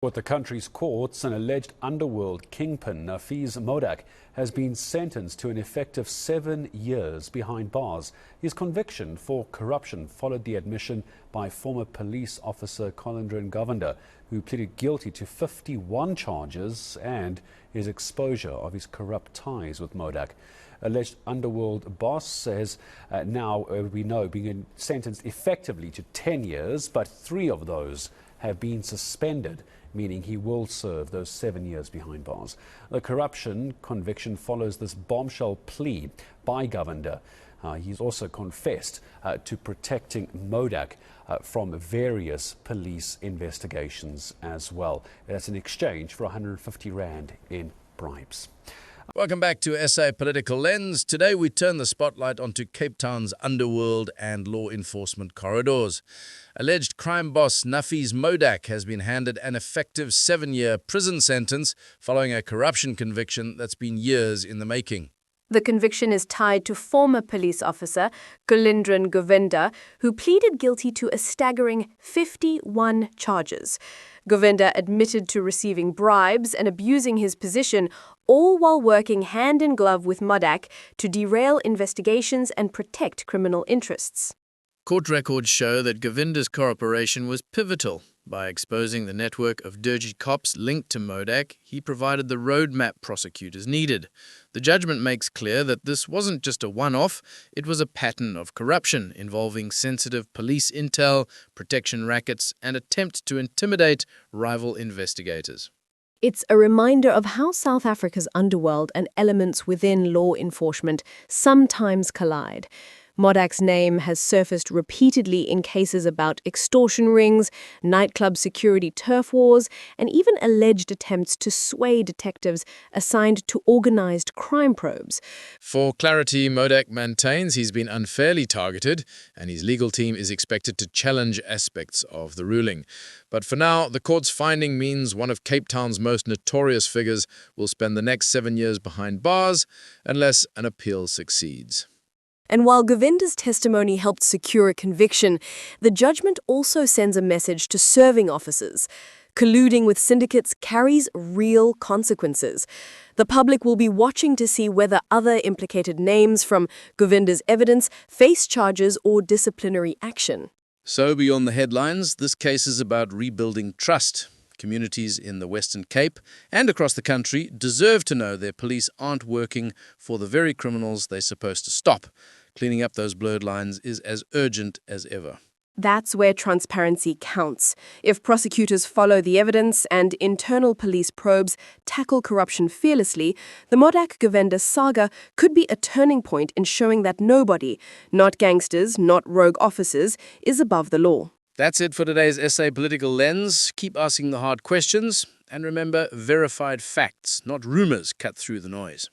With the country's courts, an alleged underworld kingpin, Nafiz Modack, has been sentenced to an effective 7 years behind bars. His conviction for corruption followed the admission by former police officer Govender, who pleaded guilty to 51 charges and his exposure of his corrupt ties with Modack. Alleged underworld boss says we know being sentenced effectively to 10 years, but 3 of those have been suspended, meaning he will serve those 7 years behind bars. The corruption conviction follows this bombshell plea by Govender. He's also confessed to protecting Modack from various police investigations as well. That's in exchange for 150 Rand in bribes. Welcome back to SA Political Lens. Today we turn the spotlight onto Cape Town's underworld and law enforcement corridors. Alleged crime boss Nafiz Modack has been handed an effective 7-year prison sentence following a corruption conviction that's been years in the making. The conviction is tied to former police officer Govender, who pleaded guilty to a staggering 51 charges. Govender admitted to receiving bribes and abusing his position, all while working hand in glove with Modack to derail investigations and protect criminal interests. Court records show that Govender's cooperation was pivotal. By exposing the network of dirty cops linked to Modack, he provided the roadmap prosecutors needed. The judgment makes clear that this wasn't just a one-off, it was a pattern of corruption involving sensitive police intel, protection rackets, and attempt to intimidate rival investigators. It's a reminder of how South Africa's underworld and elements within law enforcement sometimes collide. Modack's name has surfaced repeatedly in cases about extortion rings, nightclub security turf wars, and even alleged attempts to sway detectives assigned to organized crime probes. For clarity, Modack maintains he's been unfairly targeted, and his legal team is expected to challenge aspects of the ruling. But for now, the court's finding means one of Cape Town's most notorious figures will spend the next 7 years behind bars unless an appeal succeeds. And while Govender's testimony helped secure a conviction, the judgment also sends a message to serving officers. Colluding with syndicates carries real consequences. The public will be watching to see whether other implicated names from Govender's evidence face charges or disciplinary action. So beyond the headlines, this case is about rebuilding trust. Communities in the Western Cape and across the country deserve to know their police aren't working for the very criminals they're supposed to stop. Cleaning up those blurred lines is as urgent as ever. That's where transparency counts. If prosecutors follow the evidence and internal police probes tackle corruption fearlessly, the Modack-Govender saga could be a turning point in showing that nobody, not gangsters, not rogue officers, is above the law. That's it for today's SA Political Lens. Keep asking the hard questions, and remember, verified facts, not rumors, cut through the noise.